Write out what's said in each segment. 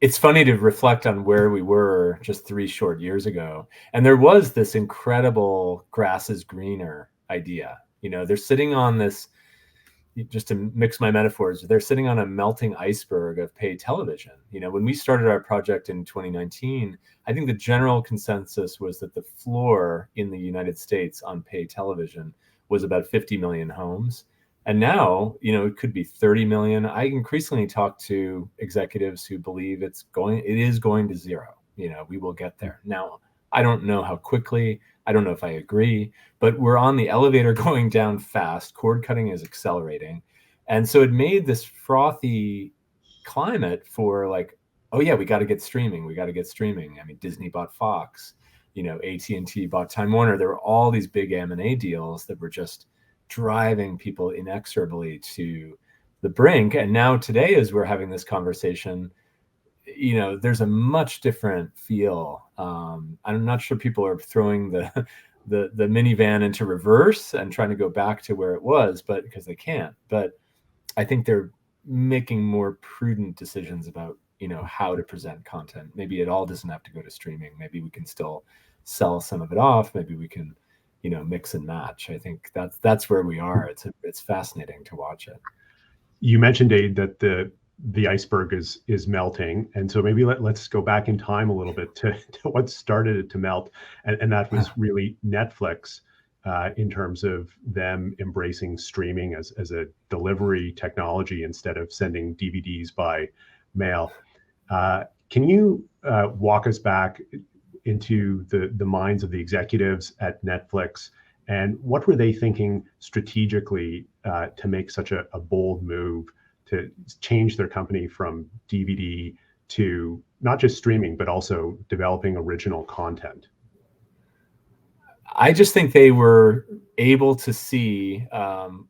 it's funny to reflect on where we were just 3 short years ago. And there was this incredible grass is greener idea. They're sitting on this, just to mix my metaphors, they're sitting on a melting iceberg of paid television. When we started our project in 2019, I think the general consensus was that the floor in the United States on paid television was about 50 million homes. And now, it could be 30 million. I increasingly talk to executives who believe it is going to zero. We will get there. Now, I don't know how quickly. I don't know if I agree, but we're on the elevator going down fast. Cord cutting is accelerating. And so it made this frothy climate for like, oh yeah, we got to get streaming. We got to get streaming. I mean, Disney bought Fox, AT&T bought Time Warner. There were all these big M&A deals that were just driving people inexorably to the brink. And now today, as we're having this conversation, there's a much different feel. I'm not sure people are throwing the minivan into reverse and trying to go back to where it was, but because they can't. But I think they're making more prudent decisions about, how to present content. Maybe it all doesn't have to go to streaming. Maybe we can still sell some of it off. Maybe we can, mix and match. I think that's where we are. It's fascinating to watch it. You mentioned, Dade, that the iceberg is melting, and so maybe let's go back in time a little bit to what started it to melt, and that was really Netflix, in terms of them embracing streaming as a delivery technology instead of sending DVDs by mail. Can you walk us back into the minds of the executives at Netflix, and what were they thinking strategically to make such a bold move to change their company from DVD to not just streaming, but also developing original content? I just think they were able to see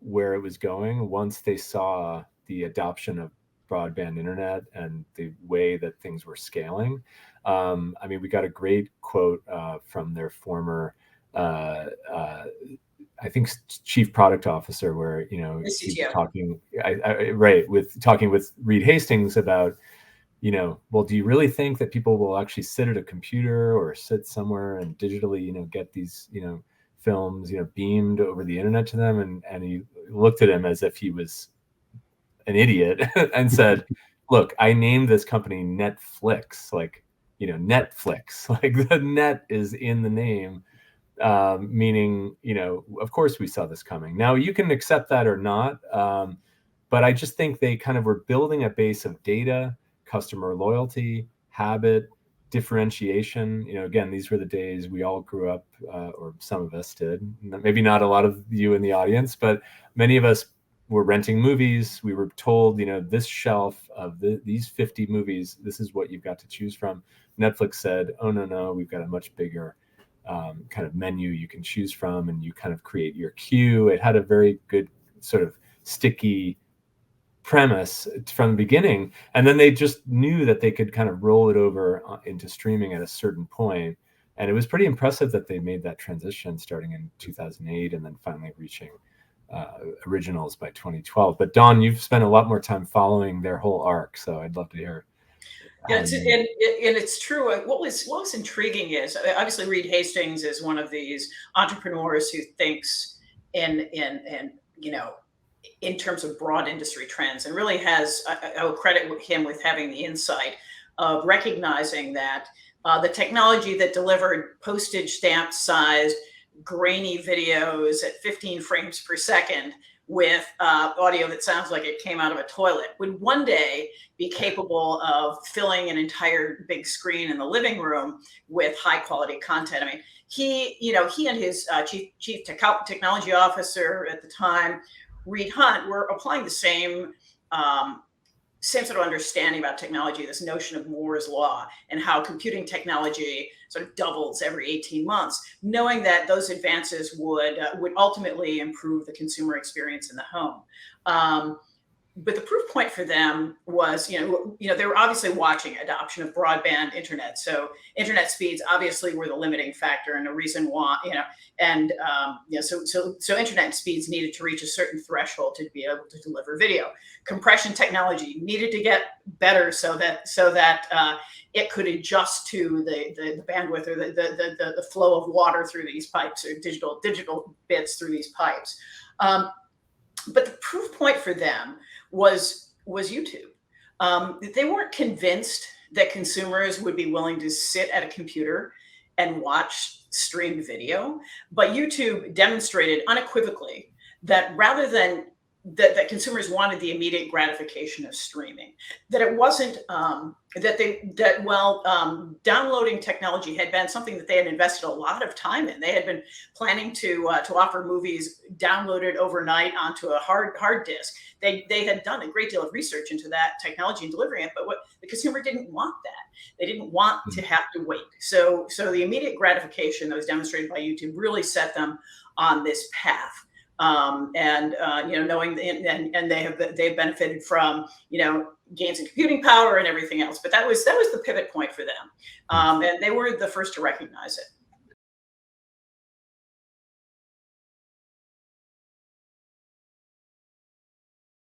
where it was going once they saw the adoption of broadband internet and the way that things were scaling. I mean, we got a great quote from their former, I think, chief product officer, where he's talking, talking with Reed Hastings about, well, do you really think that people will actually sit at a computer or sit somewhere and digitally, get these, films, beamed over the internet to them? And he looked at him as if he was an idiot and said, look, I named this company Netflix, like, Netflix, like the net is in the name, meaning, of course we saw this coming. Now you can accept that or not. But I just think they kind of were building a base of data, customer loyalty, habit, differentiation. Again, these were the days we all grew up, or some of us did, maybe not a lot of you in the audience, but many of us were renting movies. We were told, this shelf of these 50 movies, this is what you've got to choose from. Netflix said, oh, no, we've got a much bigger kind of menu you can choose from, and you kind of create your queue. It had a very good sort of sticky premise from the beginning. And then they just knew that they could kind of roll it over into streaming at a certain point. And it was pretty impressive that they made that transition starting in 2008 and then finally reaching originals by 2012. But Dawn, you've spent a lot more time following their whole arc, so I'd love to hear. Yeah, and it's true. What was intriguing is, obviously Reed Hastings is one of these entrepreneurs who thinks in terms of broad industry trends, and really has, I will credit him with having the insight of recognizing that the technology that delivered postage stamp sized grainy videos at 15 frames per second with audio that sounds like it came out of a toilet would one day be capable of filling an entire big screen in the living room with high quality content. I mean, he and his chief technology officer at the time, Reed Hunt, were applying the same sort of understanding about technology, this notion of Moore's law and how computing technology sort of doubles every 18 months, knowing that those advances would ultimately improve the consumer experience in the home. but the proof point for them was, they were obviously watching adoption of broadband internet. So internet speeds obviously were the limiting factor and the reason why, so internet speeds needed to reach a certain threshold to be able to deliver video. Compression technology needed to get better so that it could adjust to the bandwidth or the flow of water through these pipes, or digital bits through these pipes. But the proof point for them was YouTube. They weren't convinced that consumers would be willing to sit at a computer and watch streamed video, but YouTube demonstrated unequivocally that rather than that consumers wanted the immediate gratification of streaming, that it wasn't downloading technology had been something that they had invested a lot of time in. They had been planning to offer movies downloaded overnight onto a hard disk. They had done a great deal of research into that technology and delivering it, but what the consumer didn't want that. They didn't want to have to wait. So the immediate gratification that was demonstrated by YouTube really set them on this path. Knowing and they've benefited from gains in computing power and everything else, but that was the pivot point for them, and they were the first to recognize it.